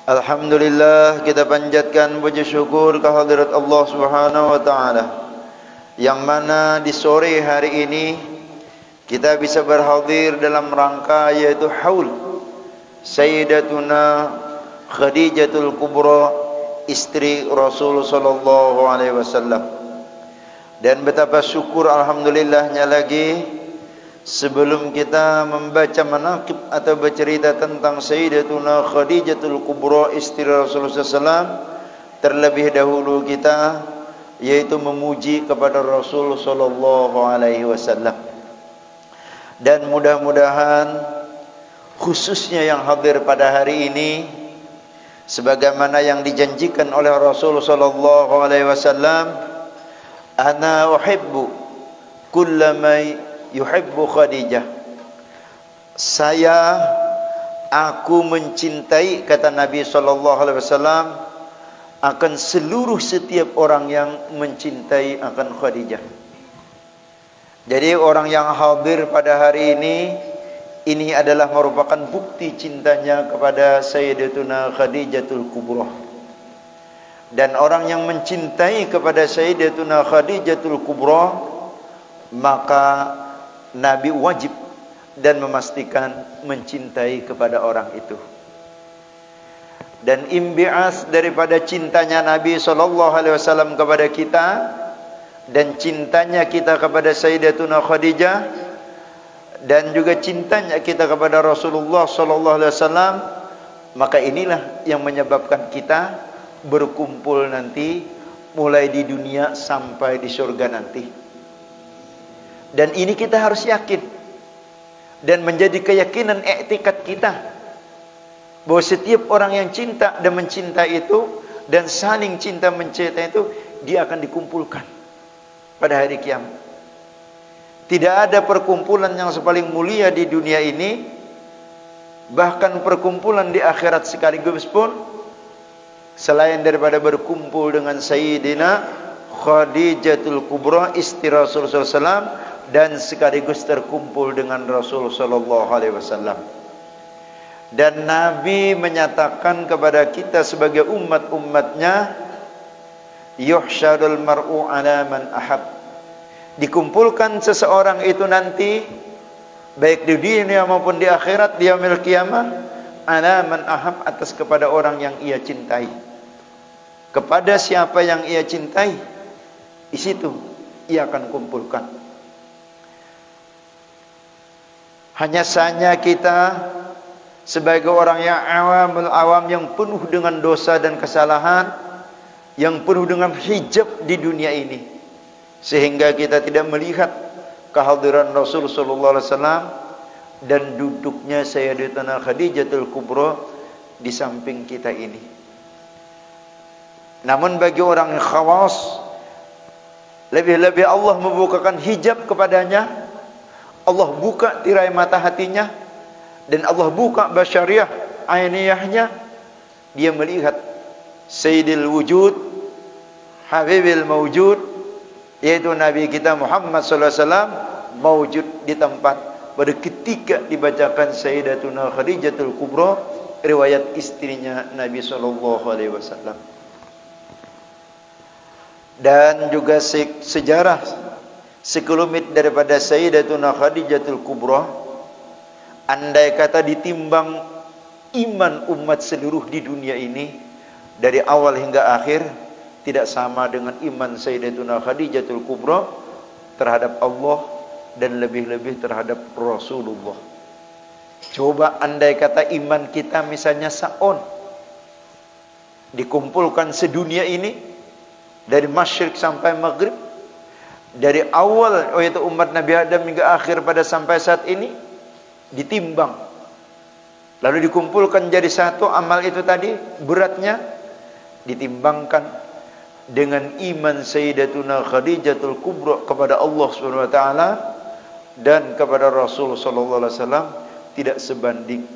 Alhamdulillah, kita panjatkan puji syukur kehadirat Allah Subhanahu wa taala, yang mana di sore hari ini kita bisa berhadir dalam rangka yaitu haul Sayyidatuna Khadijatul Kubra, istri Rasul sallallahu alaihi wasallam. Dan betapa syukur alhamdulillahnya lagi, sebelum kita membaca manaqib atau bercerita tentang Sayyidatuna Khadijatul Kubra, istri Rasulullah SAW, terlebih dahulu kita yaitu memuji kepada Rasul sallallahu alaihi wasallam. Dan mudah-mudahan khususnya yang hadir pada hari ini, sebagaimana yang dijanjikan oleh Rasul sallallahu alaihi wasallam, ana uhibbu kullama yuhibbu Khadijah. Aku mencintai, kata Nabi sallallahu alaihi wasallam, akan seluruh setiap orang yang mencintai akan Khadijah. Jadi orang yang hadir pada hari ini adalah merupakan bukti cintanya kepada Sayyidatuna Khadijatul Kubra. Dan orang yang mencintai kepada Sayyidatuna Khadijatul Kubra, maka Nabi wajib dan memastikan mencintai kepada orang itu. Dan imbi'as daripada cintanya Nabi SAW kepada kita, dan cintanya kita kepada Sayyidatuna Khadijah, dan juga cintanya kita kepada Rasulullah SAW, maka inilah yang menyebabkan kita berkumpul nanti, mulai di dunia sampai di surga nanti. Dan ini kita harus yakin dan menjadi keyakinan i'tikad kita, bahwa setiap orang yang cinta dan mencinta itu, dan saling cinta mencinta itu, dia akan dikumpulkan pada hari kiamat. Tidak ada perkumpulan yang sepaling mulia di dunia ini, bahkan perkumpulan di akhirat sekaligus pun, selain daripada berkumpul dengan Sayyidina Khadijatul Kubra, istri Rasulullah SAW, dan sekaligus terkumpul dengan Rasul sallallahu alaihi wasallam. Dan Nabi menyatakan kepada kita sebagai umat-umatnya, yuhsyarul mar'u ala man ahab. Dikumpulkan seseorang itu nanti, baik di dunia maupun di akhirat, di yaumil qiyamah, ala man ahab, atas kepada orang yang ia cintai. Kepada siapa yang ia cintai, di situ ia akan kumpulkan. Hanya saja kita sebagai orang yang awam yang penuh dengan dosa dan kesalahan, yang penuh dengan hijab di dunia ini, sehingga kita tidak melihat kehadiran Rasul sallallahu alaihi wasallam dan duduknya Sayyidatuna Khadijatul Kubra di samping kita ini. Namun bagi orang yang khawas, lebih-lebih Allah membukakan hijab kepadanya, Allah buka tirai mata hatinya, dan Allah buka basyariah ainiyahnya. Dia melihat Sayyidil Wujud, Habibil Mawjud, yaitu Nabi kita Muhammad sallallahu alaihi wasallam, mawjud di tempat pada ketika dibacakan Sayyidatuna Khadijatul Kubra, riwayat istrinya Nabi sallallahu alaihi wasallam. Dan juga sejarah sekelumit daripada Sayyidatuna Khadijatul Kubra, andai kata ditimbang iman umat seluruh di dunia ini, dari awal hingga akhir, tidak sama dengan iman Sayyidatuna Khadijatul Kubra terhadap Allah dan lebih-lebih terhadap Rasulullah. Coba andai kata iman kita misalnya saon, dikumpulkan sedunia ini, dari masyrik sampai maghrib, dari awal yaitu umat Nabi Adam hingga akhir pada sampai saat ini, ditimbang, lalu dikumpulkan jadi satu amal itu tadi, beratnya ditimbangkan dengan iman Sayyidatuna Khadijatul Kubra kepada Allah Subhanahu wa taala dan kepada Rasul sallallahu alaihi wasallam, tidak sebanding.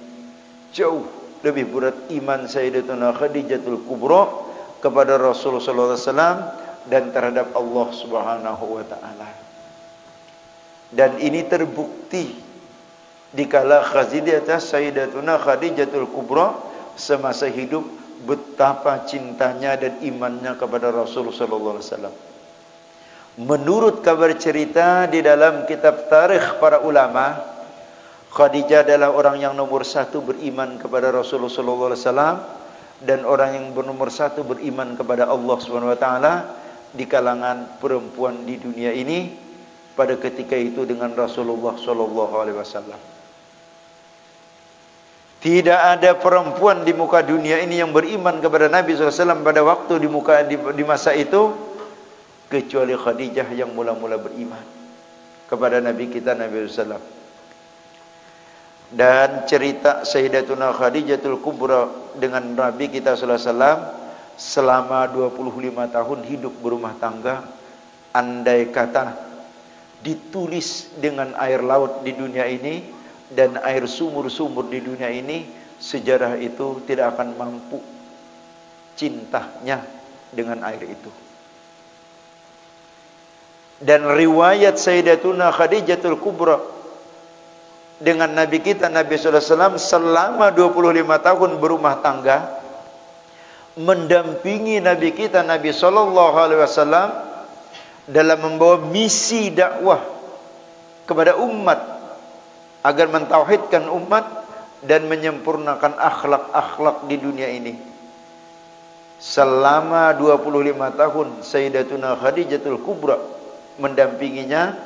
Jauh lebih berat iman Sayyidatuna Khadijatul Kubra kepada Rasul sallallahu alaihi wasallam dan terhadap Allah Subhanahu wa taala. Dan ini terbukti dikala Sayyidatuna Khadijatul Kubra semasa hidup betapa cintanya dan imannya kepada Rasulullah sallallahu alaihi wasallam. Menurut kabar cerita di dalam kitab tarikh para ulama, Khadijah adalah orang yang nomor satu beriman kepada Rasulullah sallallahu alaihi wasallam dan orang yang nomor satu beriman kepada Allah Subhanahu wa taala di kalangan perempuan di dunia ini pada ketika itu dengan Rasulullah sallallahu alaihi wasallam. Tidak ada perempuan di muka dunia ini yang beriman kepada Nabi SAW pada waktu di masa itu kecuali Khadijah yang mula-mula beriman kepada Nabi kita Nabi SAW. Dan cerita Sayyidatuna Khadijatul Kubra dengan Nabi kita SAW selama 25 tahun hidup berumah tangga, andai kata ditulis dengan air laut di dunia ini dan air sumur-sumur di dunia ini, sejarah itu tidak akan mampu cintanya dengan air itu. Dan riwayat Sayyidatuna Khadijatul Kubra dengan Nabi kita Nabi SAW selama 25 tahun berumah tangga, mendampingi Nabi kita Nabi SAW dalam membawa misi dakwah kepada umat agar mentauhidkan umat dan menyempurnakan akhlak-akhlak di dunia ini. Selama 25 tahun Sayyidatuna Khadijatul Kubra mendampinginya,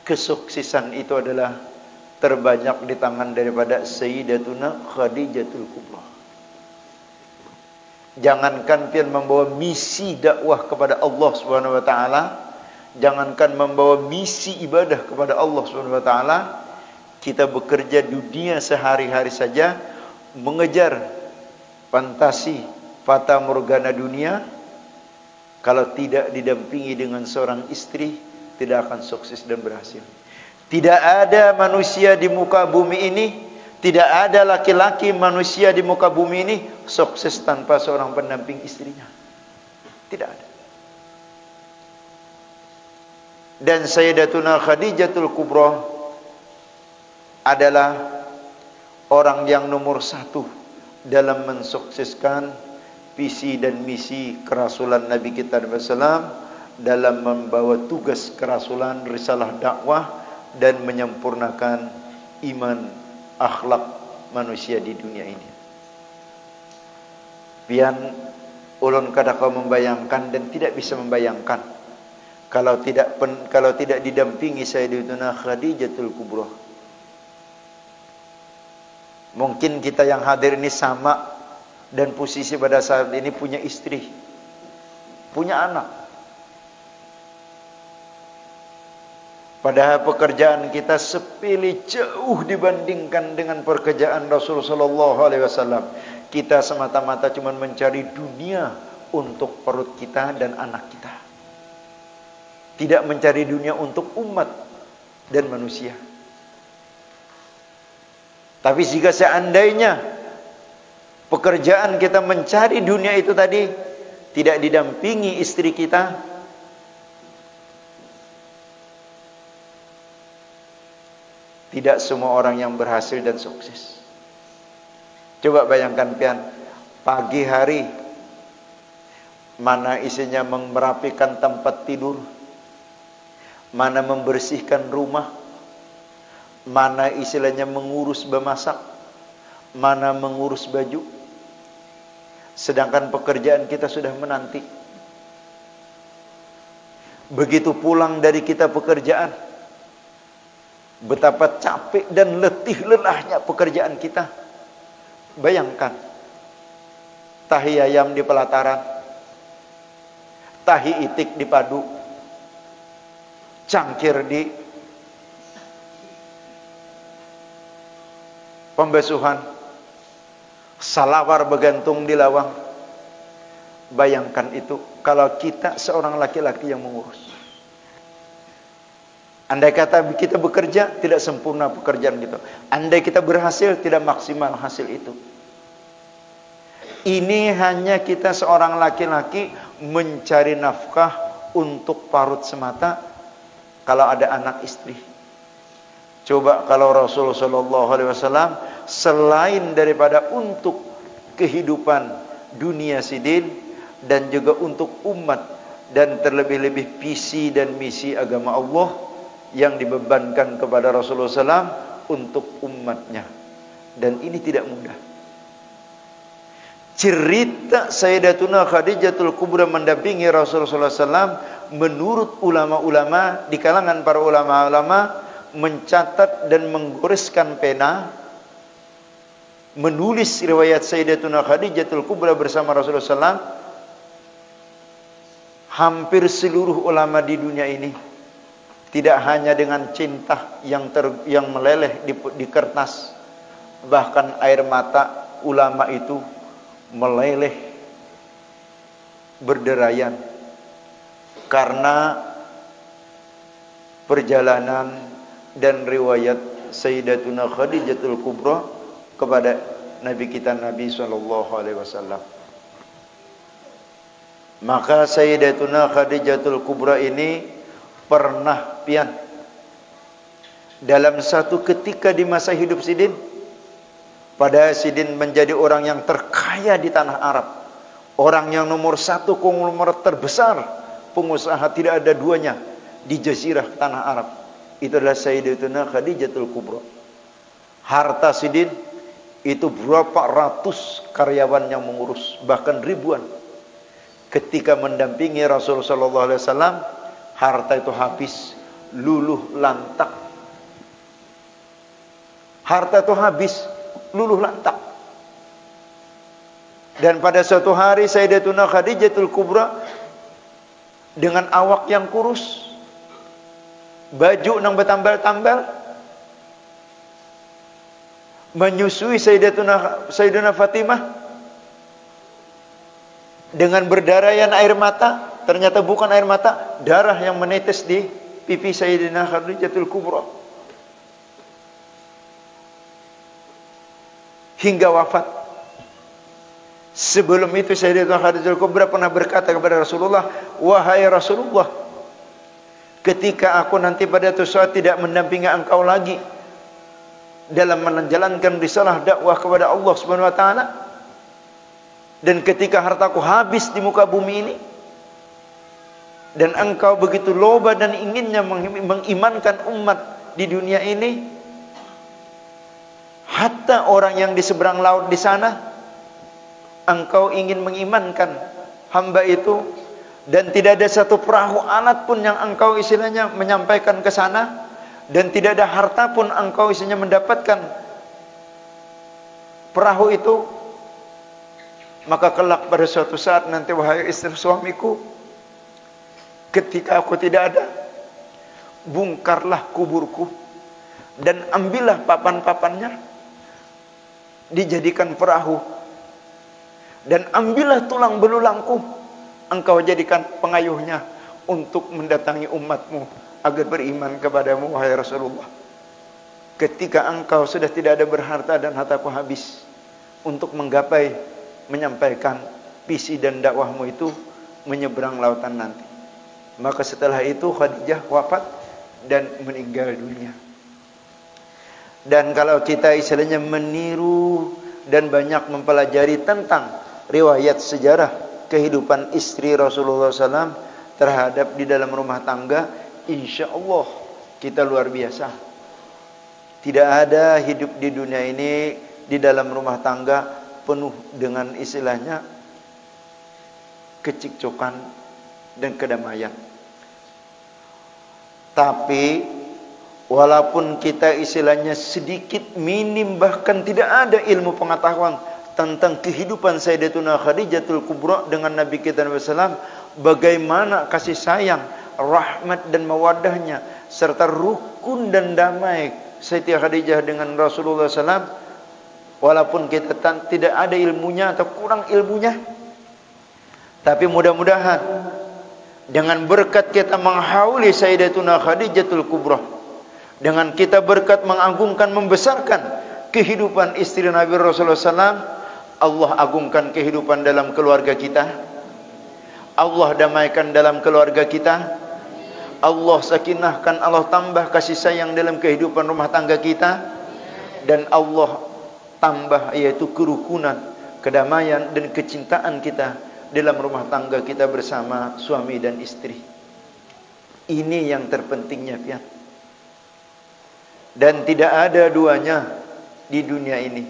kesuksesan itu adalah terbanyak di tangan daripada Sayyidatuna Khadijatul Kubra. Jangankan pian membawa misi dakwah kepada Allah Subhanahu wa taala, jangankan membawa misi ibadah kepada Allah Subhanahu wa taala, kita bekerja dunia sehari-hari saja mengejar fantasi fata morgana dunia, kalau tidak didampingi dengan seorang istri tidak akan sukses dan berhasil. Tidak ada manusia di muka bumi ini, tidak ada laki-laki manusia di muka bumi ini sukses tanpa seorang pendamping istrinya. Tidak ada. Dan Sayyidatuna Khadijatul Kubra adalah orang yang nomor satu dalam mensukseskan visi dan misi kerasulan Nabi kita SAW dalam membawa tugas kerasulan risalah dakwah dan menyempurnakan iman akhlak manusia di dunia ini. Pian ulun kadang membayangkan dan tidak bisa membayangkan kalau tidak didampingi Sayyidatuna Khadijatul Kubra. Mungkin kita yang hadir ini sama dan posisi pada saat ini punya istri, punya anak. Padahal pekerjaan kita sepele jauh dibandingkan dengan pekerjaan Rasulullah SAW. Kita semata-mata cuma mencari dunia untuk perut kita dan anak kita. Tidak mencari dunia untuk umat dan manusia. Tapi jika seandainya pekerjaan kita mencari dunia itu tadi tidak didampingi istri kita, tidak semua orang yang berhasil dan sukses. Coba bayangkan pian, pagi hari mana isinya merapikan tempat tidur, mana membersihkan rumah, mana istilahnya mengurus bemasak, mana mengurus baju. Sedangkan pekerjaan kita sudah menanti. Begitu pulang dari kita pekerjaan, betapa capek dan letih lelahnya pekerjaan kita. Bayangkan, tahi ayam di pelataran, tahi itik di padu, cangkir di pembesuhan, salawar bergantung di lawang. Bayangkan itu kalau kita seorang laki-laki yang mengurus. Andai kata kita bekerja, tidak sempurna pekerjaan kita. Andai kita berhasil, tidak maksimal hasil itu. Ini hanya kita seorang laki-laki mencari nafkah untuk parut semata kalau ada anak istri. Coba kalau Rasulullah SAW selain daripada untuk kehidupan dunia sidin dan juga untuk umat, dan terlebih-lebih visi dan misi agama Allah yang dibebankan kepada Rasulullah SAW untuk umatnya. Dan ini tidak mudah. Cerita Sayyidatuna Khadijatul Kubra mendampingi Rasulullah SAW, menurut ulama-ulama di kalangan para ulama-ulama, mencatat dan menggoreskan pena, menulis riwayat Sayyidatuna Khadijatul Kubra bersama Rasulullah SAW. Hampir seluruh ulama di dunia ini, tidak hanya dengan cinta yang meleleh di kertas, bahkan air mata ulama itu meleleh berderayan karena perjalanan dan riwayat Sayyidatuna Khadijatul Kubra kepada Nabi kita Nabi SAW. Maka Sayyidatuna Khadijatul Kubra ini pernah pian dalam satu ketika di masa hidup Sidin, pada Sidin menjadi orang yang terkaya di tanah Arab, orang yang nomor satu, konglomerat terbesar, pengusaha tidak ada duanya di jazirah tanah Arab. Itu adalah Sayyidatuna Khadijatul Kubra. Harta Sidin itu berapa ratus karyawan yang mengurus, bahkan ribuan. Ketika mendampingi Rasulullah SAW, harta itu habis, luluh lantak. Harta itu habis, luluh lantak. Dan pada suatu hari Sayyidatuna Khadijatul Kubra dengan awak yang kurus, baju nang bertambal-tambal, menyusui Sayyidatuna Fatimah dengan berdarayan air mata. Ternyata bukan air mata, darah yang menetes di pipi Sayyidatuna Khadijatul Kubra hingga wafat. Sebelum itu Sayyidatuna Khadijatul Kubra pernah berkata kepada Rasulullah, "Wahai Rasulullah, ketika aku nanti pada suatu saat tidak mendampingi engkau lagi dalam menjalankan risalah dakwah kepada Allah Subhanahu wa taala, dan ketika hartaku habis di muka bumi ini, dan engkau begitu loba dan inginnya mengimankan umat di dunia ini, hatta orang yang di seberang laut di sana, engkau ingin mengimankan hamba itu, dan tidak ada satu perahu alat pun yang engkau istilahnya menyampaikan ke sana, dan tidak ada harta pun engkau istilahnya mendapatkan perahu itu, maka kelak pada suatu saat nanti, wahai istri suamiku, ketika aku tidak ada, bongkarlah kuburku dan ambillah papan-papannya, dijadikan perahu, dan ambillah tulang belulangku, engkau jadikan pengayuhnya untuk mendatangi umatmu agar beriman kepadamu, wahai Rasulullah. Ketika engkau sudah tidak ada berharta dan hartaku habis untuk menggapai menyampaikan visi dan dakwahmu itu menyeberang lautan nanti. Maka setelah itu Khadijah wafat dan meninggal dunia. Dan kalau kita istilahnya meniru dan banyak mempelajari tentang riwayat sejarah kehidupan istri Rasulullah SAW terhadap di dalam rumah tangga, insya Allah kita luar biasa. Tidak ada hidup di dunia ini di dalam rumah tangga penuh dengan istilahnya kecikcokan dan kedamaian. Tapi walaupun kita istilahnya sedikit minim, bahkan tidak ada ilmu pengetahuan tentang kehidupan Sayyidatuna Khadijatul Kubra dengan Nabi kita Nabi SAW, bagaimana kasih sayang, rahmat dan mawaddahnya, serta rukun dan damai Sayyidatuna Khadijah dengan Rasulullah SAW. Walaupun kita tidak ada ilmunya atau kurang ilmunya, tapi mudah-mudahan dengan berkat kita menghauli Sayyidatuna Khadijatul Kubra, dengan kita berkat mengagungkan, membesarkan kehidupan istri Nabi Rasulullah SAW, Allah agungkan kehidupan dalam keluarga kita, Allah damaikan dalam keluarga kita, Allah sakinahkan, Allah tambah kasih sayang dalam kehidupan rumah tangga kita, dan Allah tambah yaitu kerukunan, kedamaian dan kecintaan kita dalam rumah tangga kita bersama suami dan istri. Ini yang terpentingnya, pian. Dan tidak ada duanya di dunia ini.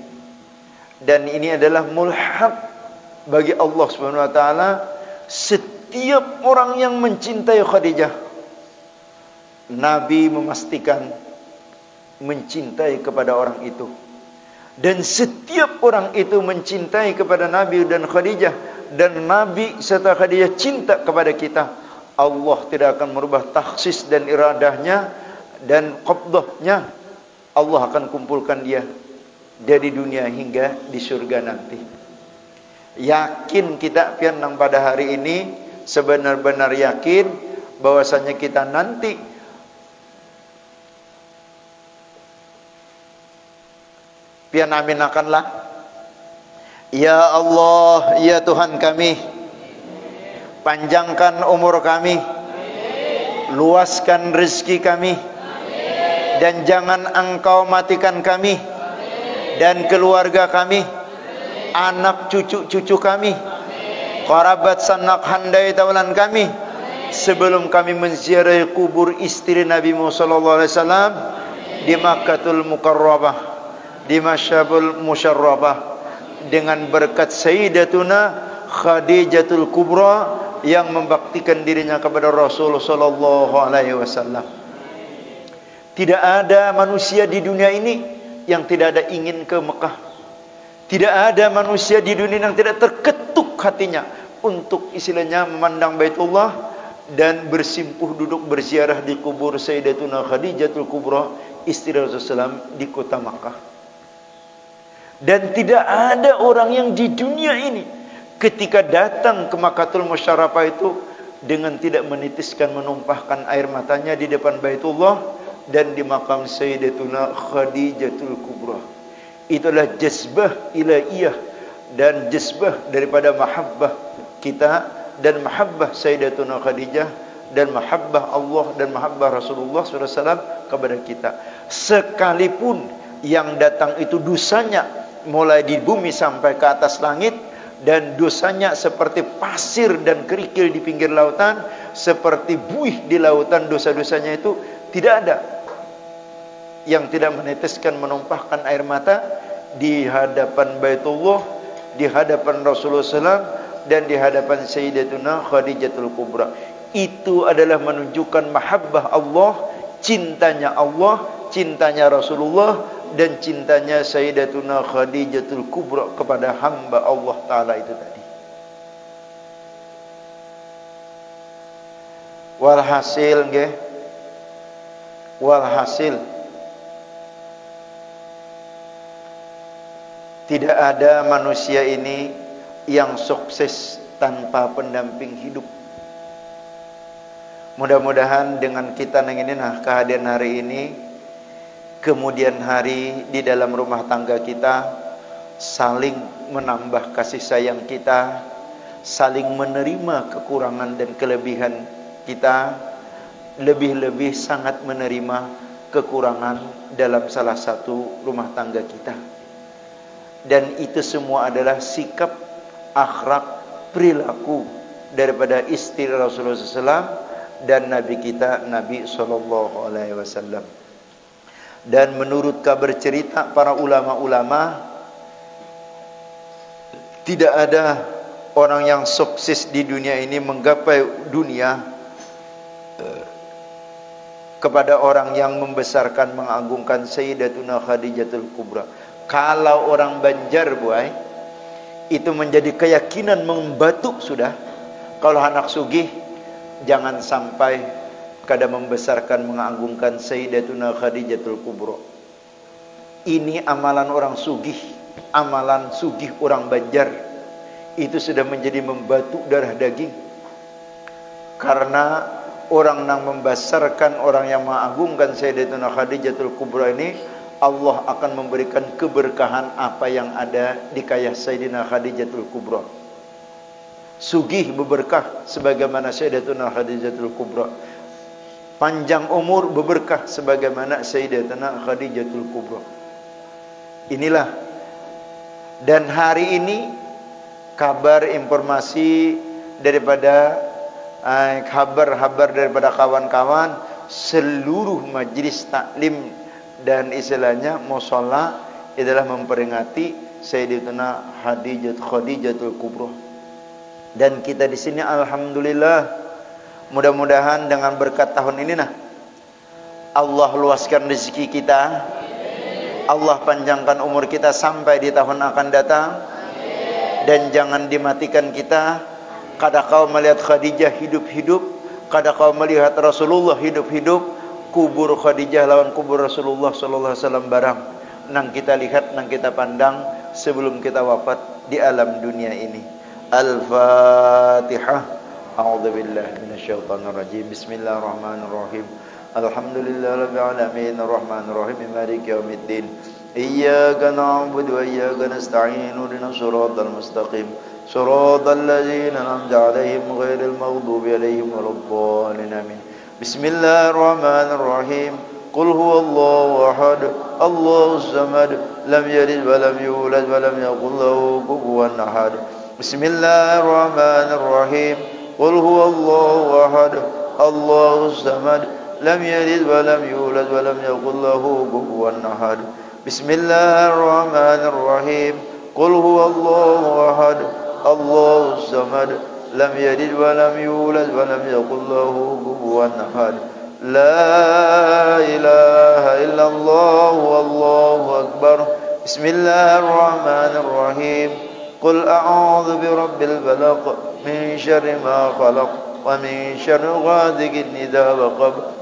Dan ini adalah mulhaq bagi Allah Subhanahu wa taala. Setiap orang yang mencintai Khadijah, Nabi memastikan mencintai kepada orang itu. Dan setiap orang itu mencintai kepada Nabi dan Khadijah, dan Nabi serta Khadijah cinta kepada kita, Allah tidak akan merubah takhsis dan iradahnya dan qabdahnya. Allah akan kumpulkan dia dari dunia hingga di surga nanti. Yakin kita pian nang pada hari ini, sebenar-benar yakin bahwasanya kita nanti pian aminakanlah. Ya Allah, ya Tuhan kami, panjangkan umur kami, luaskan rezeki kami, dan jangan Engkau matikan kami dan keluarga kami, anak cucu-cucu kami, kerabat sanak handai taulan kami, sebelum kami menziarahi kubur istri Nabi Muhammad sallallahu alaihi wasallam di Makkahul Mukarramah, di Masyabul Musyarrabah, dengan berkat Sayyidatuna Khadijatul Kubra yang membaktikan dirinya kepada Rasulullah sallallahu alaihi wasallam. Tidak ada manusia di dunia ini yang tidak ada ingin ke Mekah. Tidak ada manusia di dunia yang tidak terketuk hatinya untuk istilahnya memandang Baitullah dan bersimpuh duduk berziarah di kubur Sayyidatuna Khadijatul Kubra, istri Rasulullah SAW di kota Makkah. Dan tidak ada orang yang di dunia ini ketika datang ke Makkatul Musyarrafah itu dengan tidak menitiskan, menumpahkan air matanya di depan Baitullah dan di makam Sayyidatuna Khadijatul Kubra. Itulah jazbah ilahiyah dan jazbah daripada mahabbah kita dan mahabbah Sayyidatuna Khadijah dan mahabbah Allah dan mahabbah Rasulullah SAW kepada kita. Sekalipun yang datang itu dosanya mulai di bumi sampai ke atas langit, dan dosanya seperti pasir dan kerikil di pinggir lautan, seperti buih di lautan, dosa-dosanya itu tidak ada yang tidak meneteskan, menumpahkan air mata di hadapan Baitullah, di hadapan Rasulullah SAW, dan di hadapan Sayyidatuna Khadijatul Kubra. Itu adalah menunjukkan mahabbah Allah, cintanya Allah, cintanya Rasulullah, dan cintanya Sayyidatuna Khadijatul Kubra kepada hamba Allah Ta'ala itu tadi. Walhasil nggih, walhasil tidak ada manusia ini yang sukses tanpa pendamping hidup. Mudah-mudahan dengan kita nang ini kehadiran hari ini, kemudian hari di dalam rumah tangga kita saling menambah kasih sayang kita, saling menerima kekurangan dan kelebihan kita, lebih-lebih sangat menerima kekurangan dalam salah satu rumah tangga kita. Dan itu semua adalah sikap, akhlak, perilaku daripada istri Rasulullah SAW dan Nabi kita, Nabi SAW. Dan menurut kabar cerita para ulama-ulama, tidak ada orang yang sukses di dunia ini menggapai dunia kepada orang yang membesarkan, mengagungkan Sayyidatuna Khadijatul Kubra. Kalau orang Banjar buai, itu menjadi keyakinan membatuk sudah. Kalau anak sugih, jangan sampai kada membesarkan, mengagungkan Sayyidatuna Khadijatul Kubra. Ini amalan orang sugih, amalan sugih orang Banjar. Itu sudah menjadi membatuk darah daging. Karena orang yang membesarkan, orang yang mengagungkan Sayyidatuna Khadijatul Kubra ini, Allah akan memberikan keberkahan apa yang ada di kayah Sayyidina Khadijatul Kubra. Sugih berberkah sebagaimana Sayyidatuna Khadijatul Kubra. Panjang umur berberkah sebagaimana Sayyidatuna Khadijatul Kubra. Inilah. Dan hari ini kabar informasi daripada kabar daripada kawan-kawan seluruh majlis taklim dan istilahnya musholla adalah memperingati Sayyidatuna Khadijatul Kubra. Dan kita di sini alhamdulillah, mudah-mudahan dengan berkat tahun ini Allah luaskan rezeki kita, Allah panjangkan umur kita sampai di tahun akan datang, dan jangan dimatikan kita. Kada kau melihat Khadijah hidup-hidup, kada kau melihat Rasulullah hidup-hidup, kubur Khadijah lawan kubur Rasulullah sallallahu alaihi wasallam barang nang kita lihat, nang kita pandang sebelum kita wafat di alam dunia ini. Al-Fatihah. A'udzubillahi minasyaitonirrajim. Bismillahirrahmanirrahim. Alhamdulillahirabbil alamin arrahmanir rahim maliki yaumiddin. Iyyaka na'budu wa iyyaka nasta'in ihdinas siratal mustaqim. Siratal ladzina an'amta 'alaihim ghairil maghdubi 'alaihim waladdallin. Amin. Bismillahirrahmanirrahim. Qul huwallahu ahad, Allahus samad, lam yalid wa lam yulad wa lam yakul lahu kufuwan ahad. Bismillahirrahmanirrahim. Qul huwallahu ahad, Allahus samad, lam yalid wa lam yulad wa lam yakul lahu kufuwan ahad. Bismillahirrahmanirrahim. Qul huwallahu ahad, Allahus samad, lam yalid wa lam yulad wa lam yakul lahu kufuwan ahad. La ilaha illallah wallahu akbar. Bismillahirrahmanirrahim. Qul a'udzu birabbil falaq min syarri ma khalaq wa min syarri ghasiqin idza waqab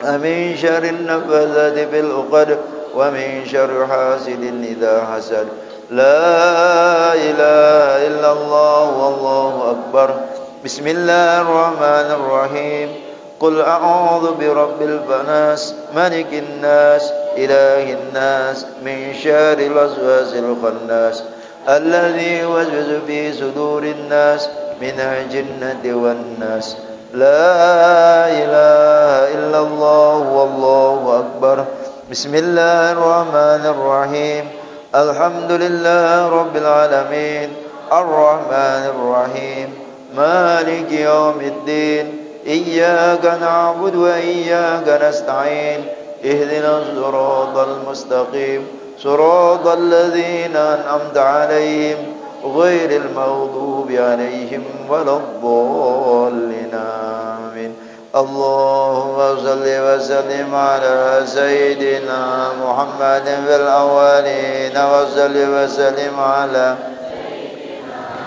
wa min syarri nafathati fil 'uqad wa min syarri hasidin idza hasad. La ilaha illallah wallahu akbar. Bismillahirrahmanirrahim. Qul a'udzu birabbil nas, malikin nas, ilahin nas, min syarril waswasil khannas, alladzi yuwaswisu fi sudurin nas, minal jinnati wan nas. La ilaha illallah wallahu akbar. Bismillahirrahmanirrahim. Alhamdulillahi rabbil alamin, arrahmanir rahim, maliki yaumiddin. إياك نعبد وإياك نستعين اهدنا الصراط المستقيم صراط الذين أنعمت عليهم غير المغضوب عليهم ولا الضالين. آمين. اللهم صل وسلم على سيدنا محمد في الأولين وصل وسلم على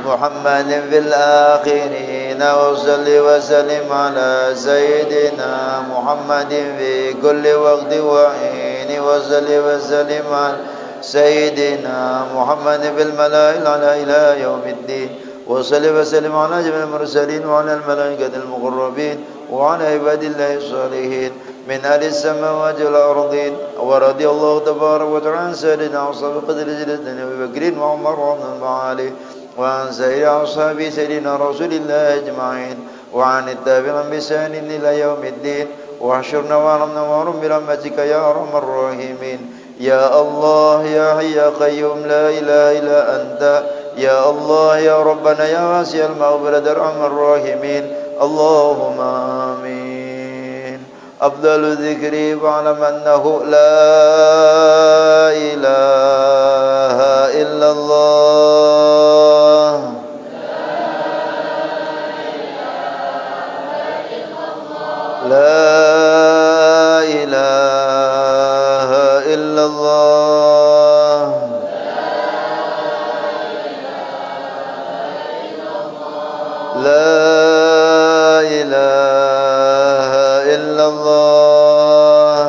محمد في الآخرين وصل وسلم على سيدنا محمد في كل وقت وحين وصل وسلم على سيدنا محمد في الملائكة على إلى يوم الدين وصل وسلم على جميع المرسلين وعلى الملائكة المقربين وعلى عباد الله الصالحين من أهل السماوات والأرضين. ورضي الله تبارك وتعالى عن سيدنا أصحاب قدر جلدنا أبي بكر وعمر وعثمان وعلي وعن سائر أصحاب سيدنا رسول الله أجمعين وعن التابعين بإحسان إلى يوم الدين. واحشرنا وارحمنا وارحم برحمتك يا أرحم الراحمين. يا الله يا حي يا قيوم لا إله إلا أنت. يا الله يا ربنا يا واسع المغفرة أرحم الراحمين. اللهم آمين. أفضل ذكري واعلم أنه لا إله إلا الله. لا إله إلا الله. لا إله إلا الله. لا إله إلا الله.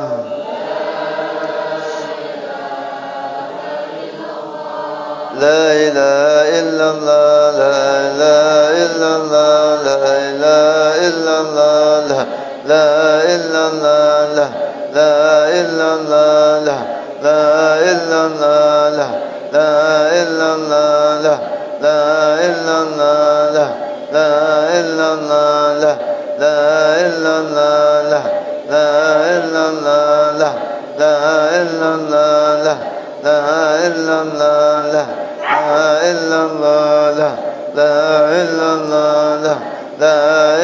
لا إله إلا الله. لا إله إلا الله. لا إله إلا الله. لا إله إلا الله. لا إله إلا الله. لا إله إلا الله. لا إله إلا الله. لا إله إلا الله. لا إله إلا الله. لا إله إلا الله. لا إله إلا الله. لا إله إلا الله. لا إله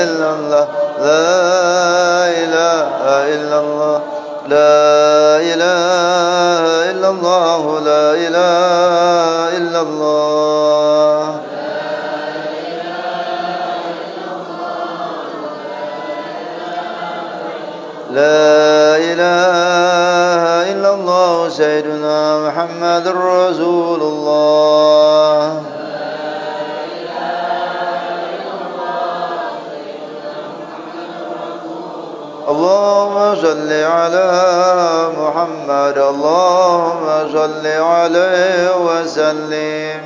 إلا الله لا إله إلا الله لا إله إلا الله لا إله إلا الله لا إله إلا الله سيدنا محمد رسول الله اللهم صل على محمد اللهم صل عليه وسلم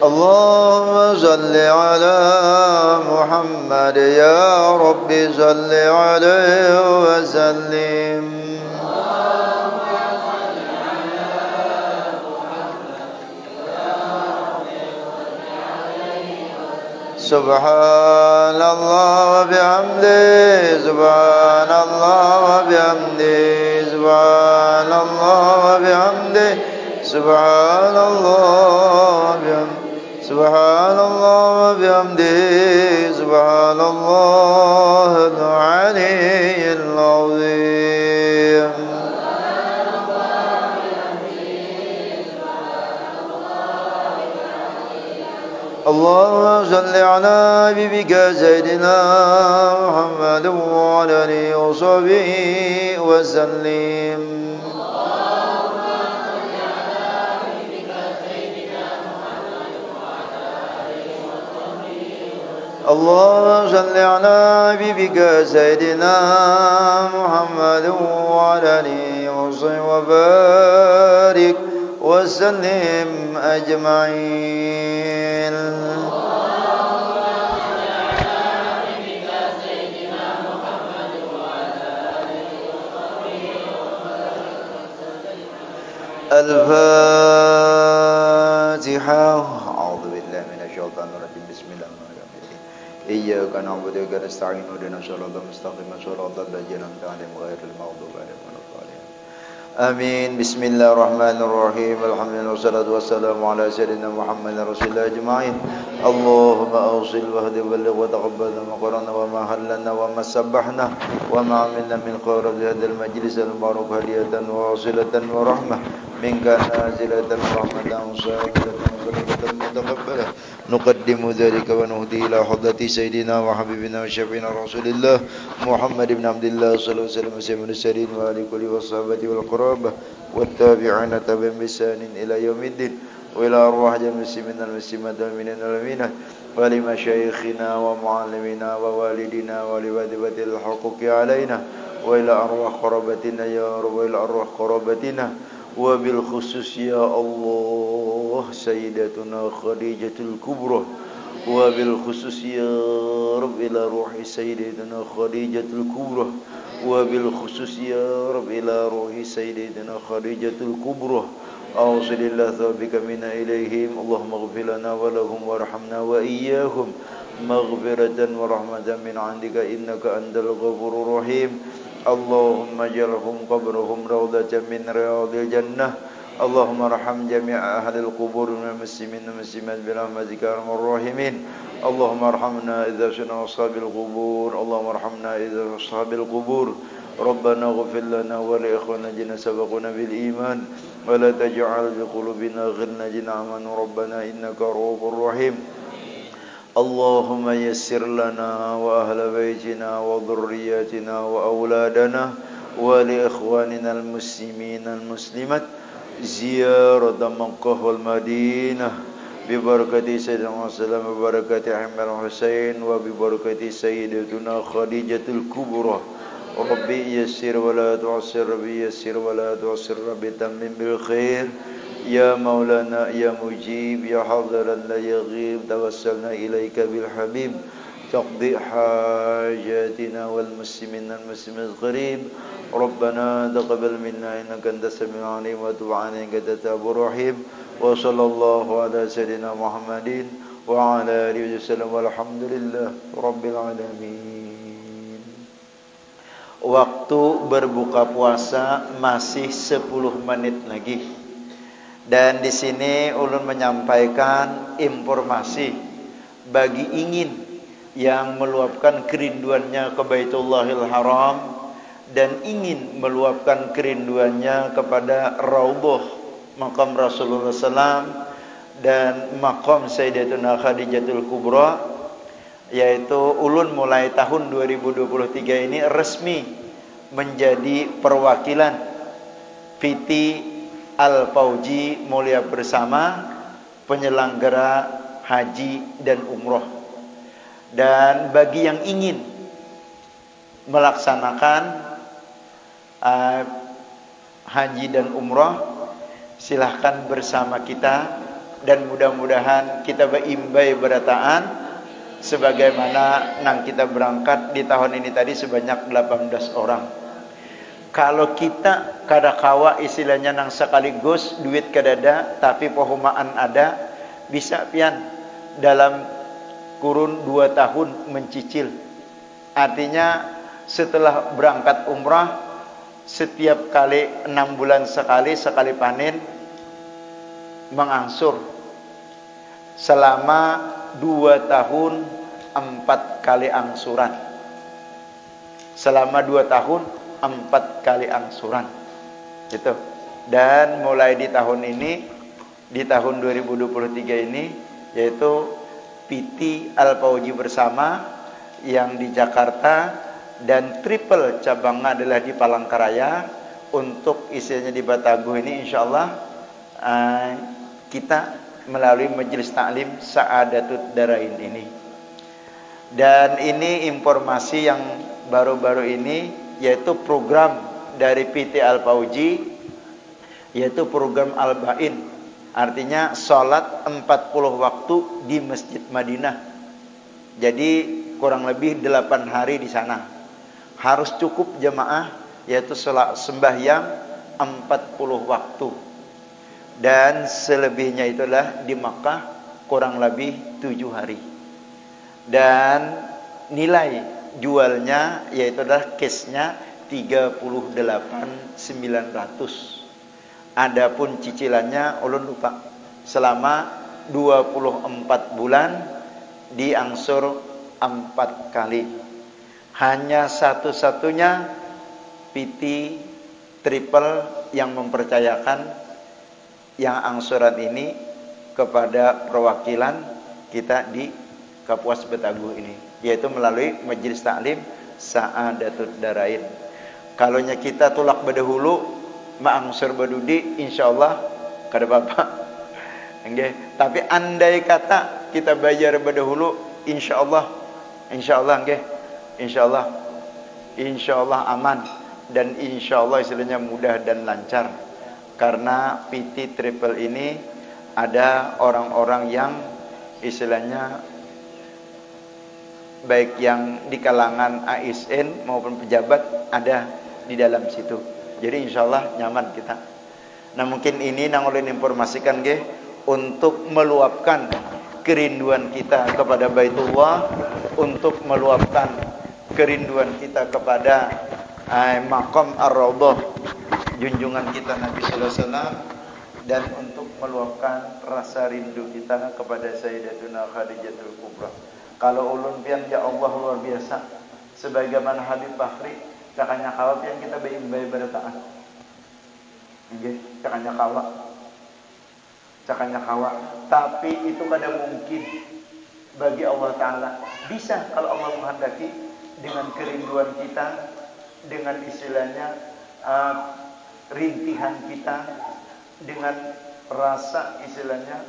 اللهم صل على محمد يا رب صل عليه وسلم سبحان الله وبحمده سبحان الله وبحمده سبحان الله وبحمده سبحان الله وبحمده سبحان الله وبحمده سبحان الله العلي العظيم اللهم صل على حبيبك سيدنا محمد وعلى آله وصحبه وسلم اللهم صل على حبيبك سيدنا محمد وعلى آله وصحبه وبارك وسلم أجمعين الفاتحة أعوذ بالله من الشيطان الرجيم بسم الله الرحمن الرحيم إياك نعبد وإياك نستعين اهدنا الصراط المستقيم صراط الذين أنعمت عليهم غير المغضوب عليهم ولا الضالين آمين بسم الله الرحمن الرحيم الحمد لله والصلاة والسلام على سيدنا محمد رسول الله أجمعين اللهم أوصل واهد وبلغ وتقبل ما قرأنا وما هلنا وما سبحنا وما عملنا من خير بهذا المجلس المبارك هدية وواصلة ورحمة منك نازلة رحمة صادقة وبركة متقبلة نقدم ذلك ونهدي إلى حضرة سيدنا وحبيبنا وشفينا رسول الله محمد بن عبد الله صلى الله عليه وسلم سيد المرسلين وآل كل والصحابة والقرابة والتابعين تبعهم بإحسان إلى يوم الدين وإلى أرواح جميع المسلمين والمسلمات والمؤمنين والمؤمنات ولمشايخنا ومعلمنا ووالدنا ولوالدة الحقوق علينا وإلى أرواح قرابتنا يا رب وإلى أرواح قرابتنا وبالخصوص يا الله سيدتنا خديجة الكبرى وبالخصوص يا رب إلى روح سيدتنا خديجة الكبرى وبالخصوص يا رب إلى روح سيدتنا خديجة الكبرى أوصل الله ثوابك منا إليهم اللهم اغفر لنا ولهم وارحمنا وإياهم مغفرة ورحمة من عندك إنك أنت الغفور الرحيم اللهم اجعلهم قبرهم روضة من رياض الجنة اللهم ارحم جميع أهل القبور من المسلمين والمسلمات برحمتك يا أرحم الراحمين اللهم ارحمنا إذا سنا أصحاب القبور اللهم ارحمنا إذا أصحاب القبور ربنا اغفر لنا ولإخواننا الذين سبقونا بالإيمان ولا تجعل في قلوبنا غلنا آمنوا ربنا إنك رؤوف رحيم اللهم يسر لنا وأهل بيتنا وذرياتنا وأولادنا ولإخواننا المسلمين المسلمات زيارة مكة والمدينة ببركة سيدنا محمد وبركة عمر الحسين وببركة سيدتنا خديجة الكبرى ربي يسر ولا تعسر ربي يسر ولا تعسر ربي تمم بالخير يا مولانا يا مجيب يا حاضرا لا يغيب توسلنا إليك بالحبيب تقضي حاجاتنا والمسلمين المسلمين القريب ربنا تقبل منا إنك أنت السميع العليم وتب علينا إنك أنت التواب الرحيم وصلى الله على سيدنا محمد وعلى آله وسلم والحمد لله رب العالمين waktu berbuka puasa masih 10 menit lagi. Dan di sini ulun menyampaikan informasi bagi ingin yang meluapkan kerinduannya ke Baitullahil Haram dan ingin meluapkan kerinduannya kepada Raudhah makam Rasulullah SAW dan makam Sayyidatuna Khadijatul Kubra, yaitu ulun mulai tahun 2023 ini resmi menjadi perwakilan PT Al-Fauzi Mulia Bersama penyelenggara haji dan umroh. Dan bagi yang ingin melaksanakan haji dan umroh, silahkan bersama kita, dan mudah-mudahan kita berimbai berataan sebagaimana nang kita berangkat di tahun ini tadi sebanyak 18 orang. Kalau kita kada kawa istilahnya nang sekaligus duit kadada tapi pohomaan ada, bisa pian dalam kurun 2 tahun mencicil. Artinya setelah berangkat umrah, setiap kali 6 bulan sekali panen mengangsur selama 2 tahun 4 kali angsuran. Selama 2 tahun 4 kali angsuran gitu. Dan mulai di tahun ini, di tahun 2023 ini, yaitu PT Al-Fauzi Bersama yang di Jakarta dan triple cabangnya adalah di Palangkaraya. Untuk isinya di Bataguh ini insyaallah kita melalui majelis taklim Sa'adatud Darain ini. Dan ini informasi yang baru-baru ini, yaitu program dari PT Al-Fauzi, yaitu program Al-Bain. Artinya salat 40 waktu di Masjid Madinah. Jadi kurang lebih 8 hari di sana. Harus cukup jemaah, yaitu sembahyang 40 waktu. Dan selebihnya itulah di Makkah kurang lebih 7 hari. Dan nilai jualnya yaitu adalah cashnya 38.900. Adapun cicilannya ulun lupa. Selama 24 bulan diangsur 4 kali. Hanya satu-satunya PT Triple yang mempercayakan yang angsuran ini kepada perwakilan kita di Kapuas Bataguh ini, yaitu melalui majelis taklim Sa'adatud Darain. Kalau kita tulak bedahulu maangsur badudi, insyaallah kada apa-apa. Tapi andai kata kita bayar bedahulu, insyaallah nggih, insyaallah aman, dan insyaallah istilahnya mudah dan lancar. Karena PT Triple ini ada orang-orang yang istilahnya baik yang di kalangan ASN maupun pejabat ada di dalam situ. Jadi insyaallah nyaman kita. Nah mungkin ini nang ulun informasikan nggih untuk meluapkan kerinduan kita kepada Baitullah, untuk meluapkan kerinduan kita kepada Maqam Ar-Raudhah junjungan kita Nabi sallallahu alaihi wasallam, dan untuk meluapkan rasa rindu kita kepada Sayyidatuna Khadijatul Kubra. Kalau ulun pian ya Allah luar biasa, sebagaimana Habib Bahri cakanya kawa pian kita beimbai berataan. Nggih, cakanya kawa. Tapi itu kada mungkin bagi Allah Taala. Bisa kalau Allah menghendaki, dengan kerinduan kita, dengan istilahnya rintihan kita, dengan rasa istilahnya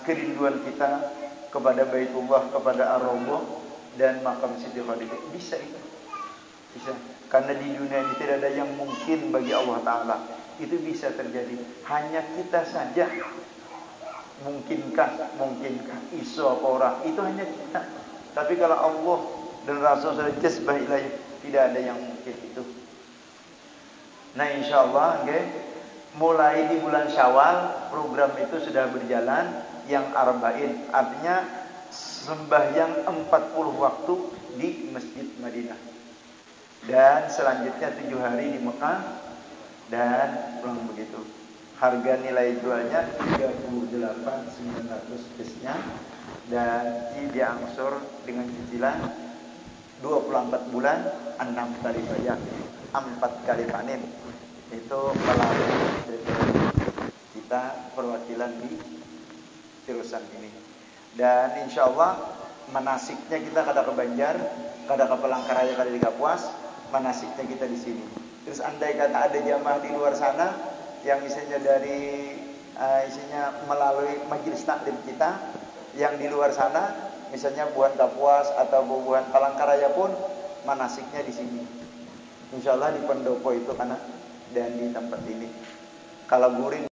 kerinduan kita kepada Baitullah, kepada Ar-Raudhah dan makam Siti Khadijah. Bisa itu. Bisa. Karena di dunia ini tidak ada yang mungkin bagi Allah Ta'ala. Itu bisa terjadi. Hanya kita saja. Mungkinkah? Iso apa orang? Itu hanya kita. Tapi kalau Allah dan Rasul sudah jazbah ilahi, tidak ada yang mungkin itu. Nah insyaallah mulai di bulan Syawal program itu sudah berjalan yang arba'in, artinya sembahyang 40 waktu di Masjid Madinah. Dan selanjutnya 7 hari di Mekah dan pulang begitu. Harga nilai jualnya 38.900 pesnya dan diangsur dengan cicilan 24 bulan, 6 kali bayar, 4 kali panen. Itu melalui kita perwakilan di Tirusan ini. Dan insya Allah manasiknya kita kada ke Banjar, kada ke Palangkaraya, kada di Kapuas, manasiknya kita di sini. Terus andai kata ada jamaah di luar sana yang isinya dari isinya melalui majelis taklim kita yang di luar sana, misalnya buat Kapuas atau buat Palangkaraya pun manasiknya di sini. Insya Allah di pendopo itu karena dan di tempat ini. Kalau guring